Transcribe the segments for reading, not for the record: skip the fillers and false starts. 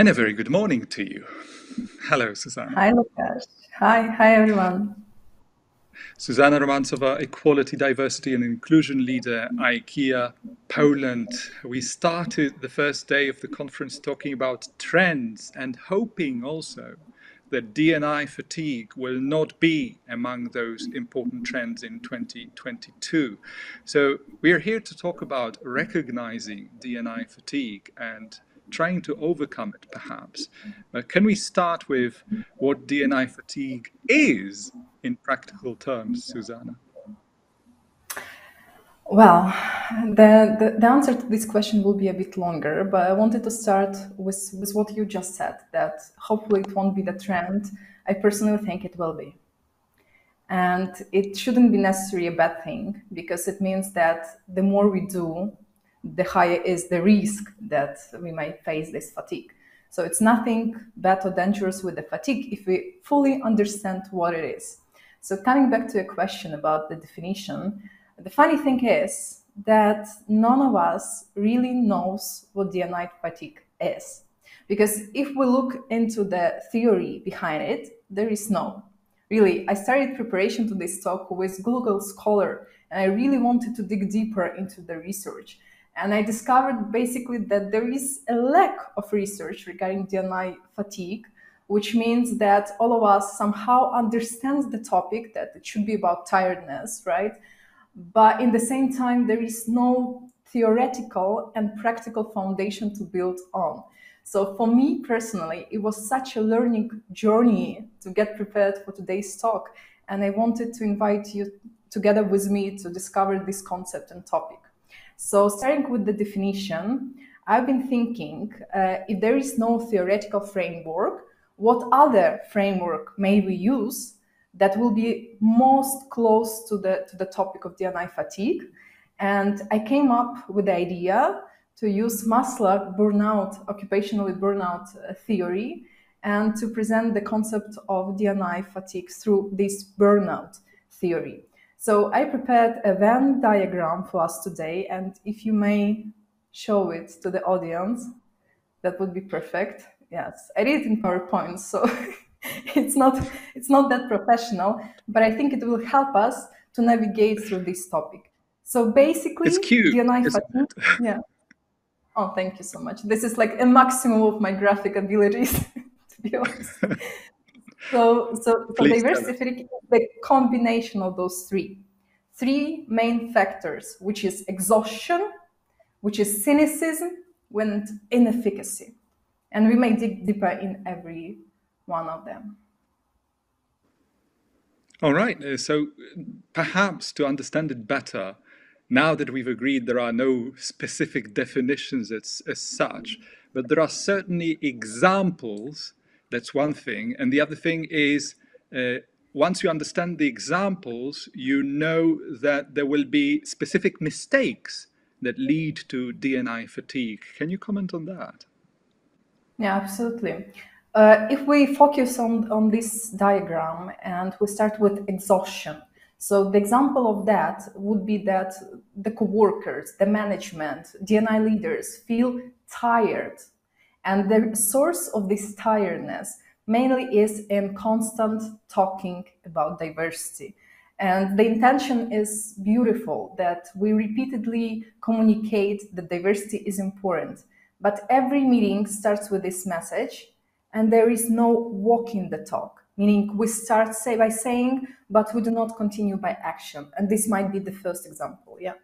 And a very good morning to you. Hello, Susanna. Hi, Lukasz. Hi, everyone. Susanna Romantsova, Equality, Diversity and Inclusion Leader, IKEA Poland. We started the first day of the conference talking about trends and hoping also that D&I fatigue will not be among those important trends in 2022. So we're here to talk about recognizing D&I fatigue and trying to overcome it, perhaps. Can we start with what D&I fatigue is in practical terms, Susanna? Well, the answer to this question will be a bit longer, but I wanted to start with what you just said, that hopefully it won't be the trend. I personally think it will be. And it shouldn't be necessarily a bad thing, because it means that the more we do, the higher is the risk that we might face this fatigue. So it's nothing bad or dangerous with the fatigue if we fully understand what it is. So coming back to a question about the definition, the funny thing is that none of us really knows what D&I fatigue is. Because if we look into the theory behind it, there is no. Really, I started preparation to this talk with Google Scholar, and I really wanted to dig deeper into the research. And I discovered basically that there is a lack of research regarding D&I fatigue, which means that all of us somehow understands the topic, that it should be about tiredness, right? But in the same time, there is no theoretical and practical foundation to build on. So for me personally, it was such a learning journey to get prepared for today's talk. And I wanted to invite you together with me to discover this concept and topic. So starting with the definition, I've been thinking, if there is no theoretical framework, what other framework may we use that will be most close to the topic of D&I fatigue? And I came up with the idea to use Maslow occupationally burnout theory, and to present the concept of D&I fatigue through this burnout theory. So I prepared a Venn diagram for us today, and if you may show it to the audience, that would be perfect. Yes, I did it in PowerPoint, so it's not that professional, but I think it will help us to navigate through this topic. So basically, It's cute, D&I isn't fatigue. it? Yeah. Oh, thank you so much. This is like a maximum of my graphic abilities, to be honest. So diversity fatigue is the combination of those three main factors, which is exhaustion, which is cynicism, and inefficacy. And we may dig deeper in every one of them. All right, so perhaps to understand it better, now that we've agreed there are no specific definitions as such, but there are certainly examples, that's one thing. And the other thing is, once you understand the examples, you know that there will be specific mistakes that lead to D&I fatigue. Can you comment on that? Yeah, absolutely. If we focus on this diagram and we start with exhaustion, so the example of that would be that the co-workers, the management, D&I leaders feel tired. And the source of this tiredness mainly is in constant talking about diversity. And the intention is beautiful, that we repeatedly communicate that diversity is important. But every meeting starts with this message, and there is no walking the talk, meaning we start by saying, but we do not continue by action. And this might be the first example, yeah.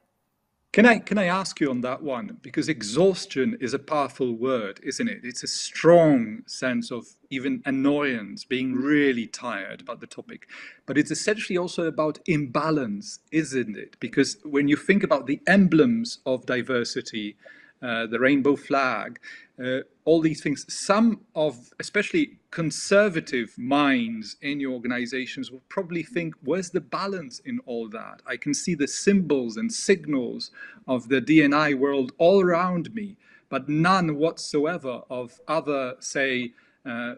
Can I ask you on that one? Because exhaustion is a powerful word, isn't it? It's a strong sense of even annoyance, being really tired about the topic. But it's essentially also about imbalance, isn't it? Because when you think about the emblems of diversity, the rainbow flag, all these things, some of, especially conservative minds in your organizations will probably think, where's the balance in all that? I can see the symbols and signals of the D&I world all around me, but none whatsoever of other, say,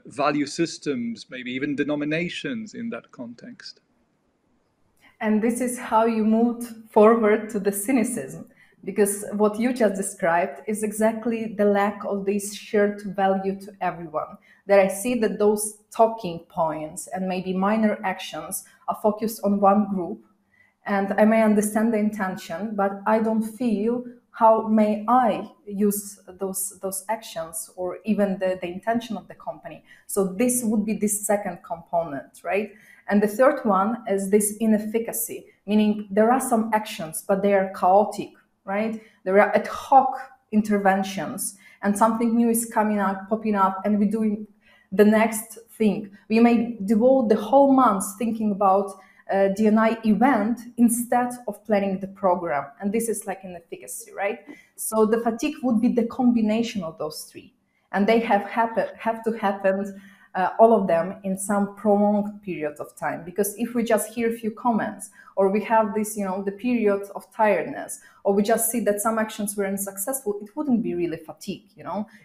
value systems, maybe even denominations in that context. And this is how you move forward to the cynicism. Because what you just described is exactly the lack of this shared value to everyone. That I see that those talking points and maybe minor actions are focused on one group, and I may understand the intention, but I don't feel how may I use those actions or even the intention of the company. So this would be this second component, right? And the third one is this inefficacy, meaning there are some actions, but they are chaotic, right? There are ad hoc interventions, and something new is coming up, popping up, and we're doing the next thing. We may devote the whole month thinking about D&I event instead of planning the program. And this is like an efficacy, right? So the fatigue would be the combination of those three. And they have to happen, all of them, in some prolonged period of time. Because if we just hear a few comments, or we have this, the period of tiredness, or we just see that some actions were unsuccessful, it wouldn't be really fatigue,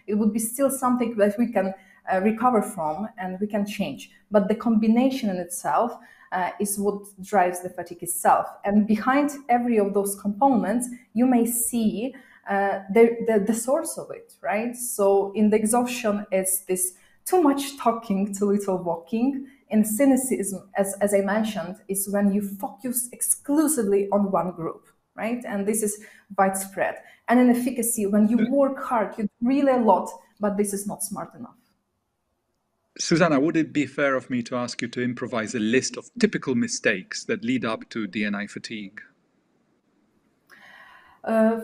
It would be still something that we can recover from and we can change. But the combination in itself is what drives the fatigue itself. And behind every of those components, you may see the source of it, right? So in the exhaustion, it's this too much talking, too little walking. In cynicism, as I mentioned, is when you focus exclusively on one group, right? And this is widespread. And in efficacy, when you work hard, you do really a lot, but this is not smart enough. Susanna, would it be fair of me to ask you to improvise a list of typical mistakes that lead up to D&I fatigue?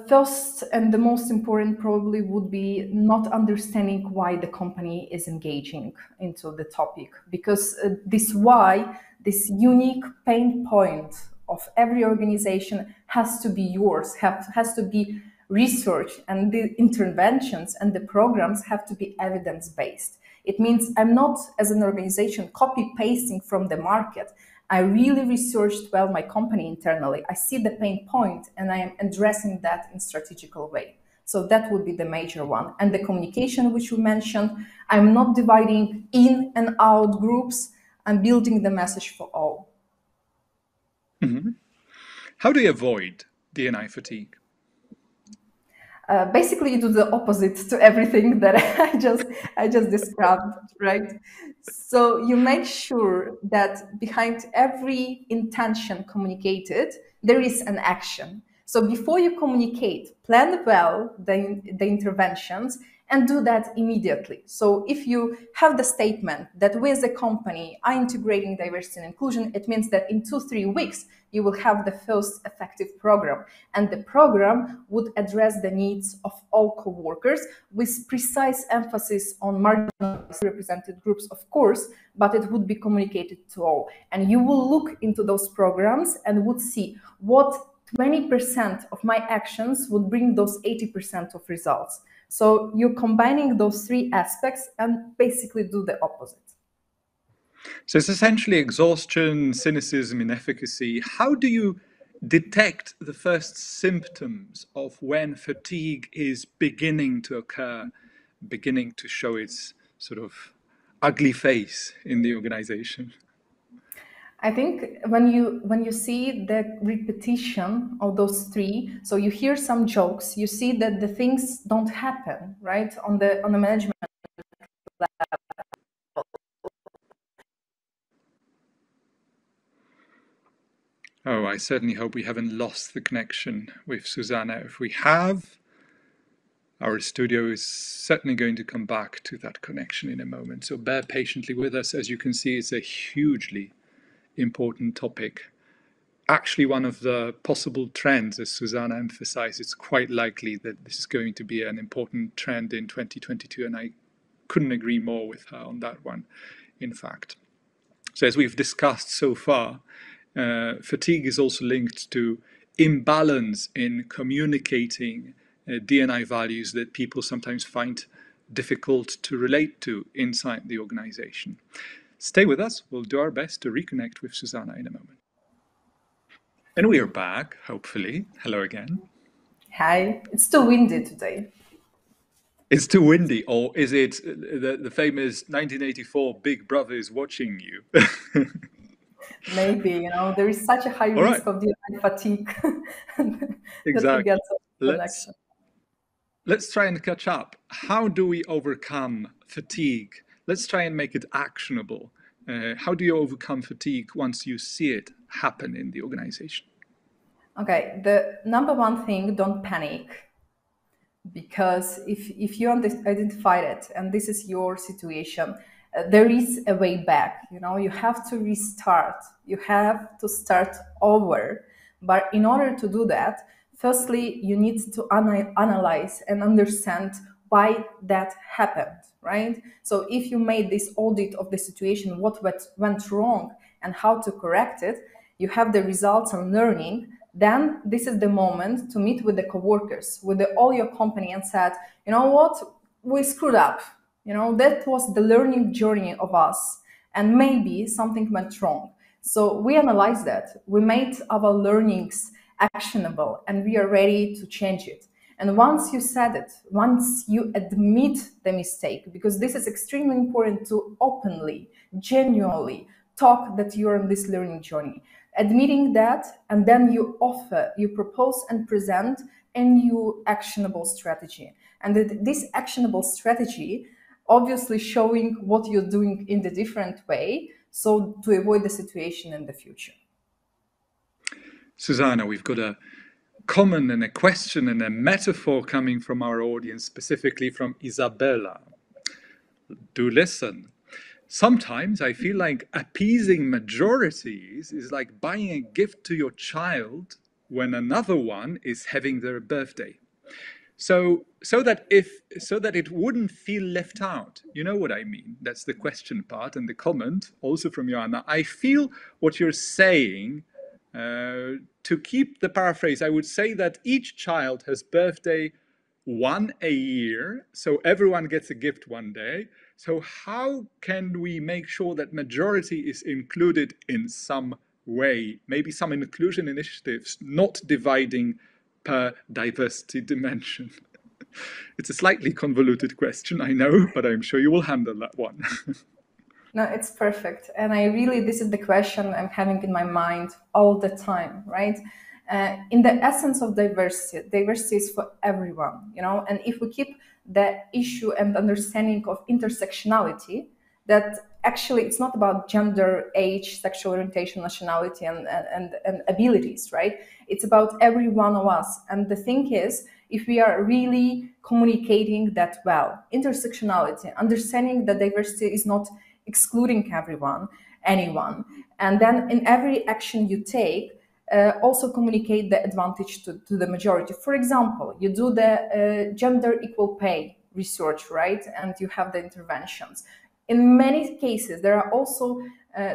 First, and the most important probably would be not understanding why the company is engaging into the topic, because this why, this unique pain point of every organization has to be yours, has to be researched, and the interventions and the programs have to be evidence-based. It means I'm not, as an organization, copy-pasting from the market. I really researched well my company internally. I see the pain point and I am addressing that in strategical way. So that would be the major one. And the communication, which you mentioned, I'm not dividing in and out groups. I'm building the message for all. Mm-hmm. How do you avoid D&I fatigue? Basically, you do the opposite to everything that I just described, right? So you make sure that behind every intention communicated, there is an action. So before you communicate, plan well the interventions and do that immediately. So if you have the statement that we as a company are integrating diversity and inclusion, it means that in 2-3 weeks, you will have the first effective program. And the program would address the needs of all co-workers with precise emphasis on marginalized represented groups, of course, but it would be communicated to all. And you will look into those programs and would see what 20% of my actions would bring those 80% of results. So you're combining those three aspects and basically do the opposite. So it's essentially exhaustion, cynicism, inefficacy. How do you detect the first symptoms of when fatigue is beginning to occur, beginning to show its sort of ugly face in the organization? I think when you see the repetition of those three, so you hear some jokes, you see that the things don't happen, right, on the management level. Oh, I certainly hope we haven't lost the connection with Susanna. If we have, our studio is certainly going to come back to that connection in a moment. So bear patiently with us. As you can see, it's a hugely important topic. Actually, one of the possible trends, as Susanna emphasized, it's quite likely that this is going to be an important trend in 2022, and I couldn't agree more with her on that one, in fact. So as we've discussed so far, fatigue is also linked to imbalance in communicating D&I values that people sometimes find difficult to relate to inside the organization. Stay with us. We'll do our best to reconnect with Susanna in a moment. And we are back, hopefully. Hello again. Hi, it's too windy today. It's too windy, or is it the famous 1984 Big Brother is watching you? Maybe, there is such a high All risk right. of D&I fatigue that we Exactly. get. let's connection. let's try and catch up. How do we overcome fatigue? Let's try and make it actionable. How do you overcome fatigue once you see it happen in the organization? Okay, the number one thing, don't panic. Because if you identify it and this is your situation, there is a way back. You have to restart, you have to start over. But in order to do that, firstly you need to analyze and understand why that happened, right? So if you made this audit of the situation, what went wrong and how to correct it, you have the results and learning. Then this is the moment to meet with the coworkers, with all your company, and said, you know what, we screwed up. That was the learning journey of us, and maybe something went wrong. So we analyzed that, we made our learnings actionable, and we are ready to change it. And once you said it, once you admit the mistake, because this is extremely important to openly, genuinely talk that you're on this learning journey, admitting that, and then you propose and present a new actionable strategy. And this actionable strategy, obviously showing what you're doing in the different way, so to avoid the situation in the future. Susanna, we've got a comment and a question and a metaphor coming from our audience, specifically from Isabella. Do listen. Sometimes I feel like appeasing majorities is like buying a gift to your child when another one is having their birthday. So that it wouldn't feel left out. You know what I mean? That's the question part. And the comment also from Joanna. I feel what you're saying. To keep the paraphrase, I would say that each child has birthday one a year, so everyone gets a gift one day. So how can we make sure that majority is included in some way? Maybe some inclusion initiatives, not dividing per diversity dimension. It's a slightly convoluted question, I know, but I'm sure you will handle that one. No, it's perfect. And this is the question I'm having in my mind all the time, right? In the essence of diversity is for everyone, and if we keep the issue and understanding of intersectionality, that actually it's not about gender, age, sexual orientation, nationality, and abilities, right? It's about every one of us. And the thing is, if we are really communicating that well, intersectionality, understanding that diversity is not excluding anyone, and then in every action you take, also communicate the advantage to the majority. For example, you do the gender equal pay research, right? And you have the interventions. In many cases, there are also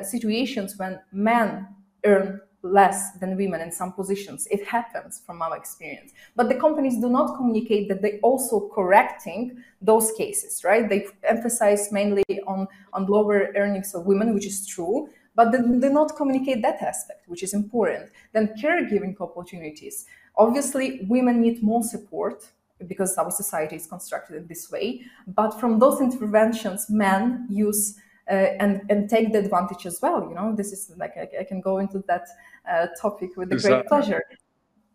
situations when men earn less than women in some positions. It happens from our experience. But the companies do not communicate that they also correcting those cases, right? They emphasize mainly on lower earnings of women, which is true, but they do not communicate that aspect, which is important. Then caregiving opportunities. Obviously, women need more support because our society is constructed in this way. But from those interventions, men use and take the advantage as well. This is like I can go into that topic with great pleasure.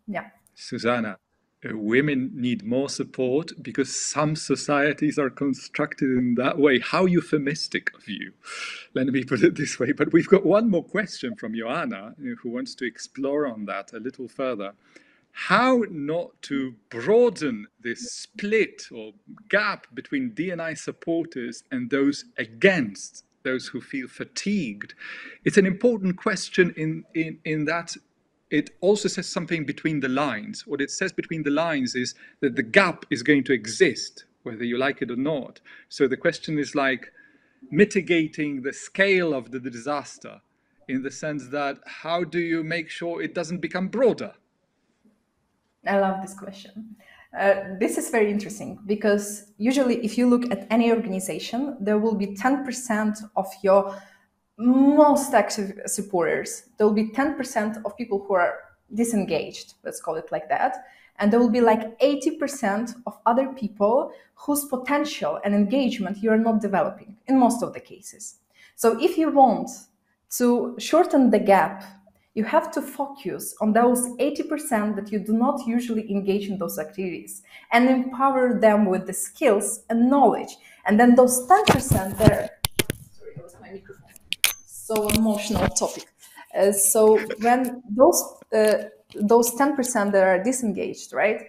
Yeah, Susanna, women need more support because some societies are constructed in that way. How euphemistic of you. Let me put it this way. But we've got one more question from Joanna, who wants to explore on that a little further. How not to broaden this split or gap between D&I supporters and those against, those who feel fatigued. It's an important question in that it also says something between the lines. What it says between the lines is that the gap is going to exist, whether you like it or not. So the question is like mitigating the scale of the disaster in the sense that how do you make sure it doesn't become broader? I love this question. This is very interesting because usually if you look at any organization, there will be 10% of your most active supporters. There will be 10% of people who are disengaged, let's call it like that. And there will be like 80% of other people whose potential and engagement you are not developing in most of the cases. So if you want to shorten the gap, You have to focus on those 80% that you do not usually engage in those activities and empower them with the skills and knowledge. And then those 10% there, sorry, I lost my microphone. So emotional topic. So when those 10% that are disengaged, right?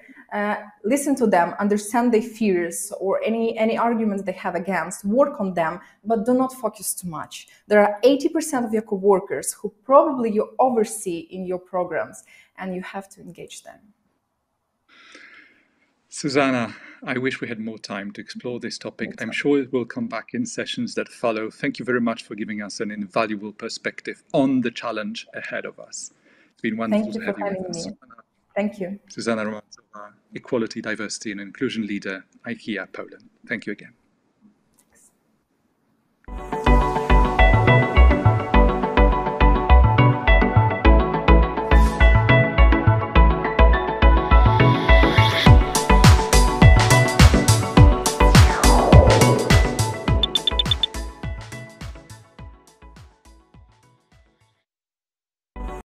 Listen to them, understand their fears or any arguments they have against, work on them, but do not focus too much. There are 80% of your coworkers who probably you oversee in your programs, and you have to engage them. Susanna, I wish we had more time to explore this topic. I'm sure it will come back in sessions that follow. Thank you very much for giving us an invaluable perspective on the challenge ahead of us. It's been wonderful Thank you to for have you with having us. me. Thank you. Susanna Romantsova, Equality, Diversity and Inclusion Leader, IKEA Poland. Thank you again.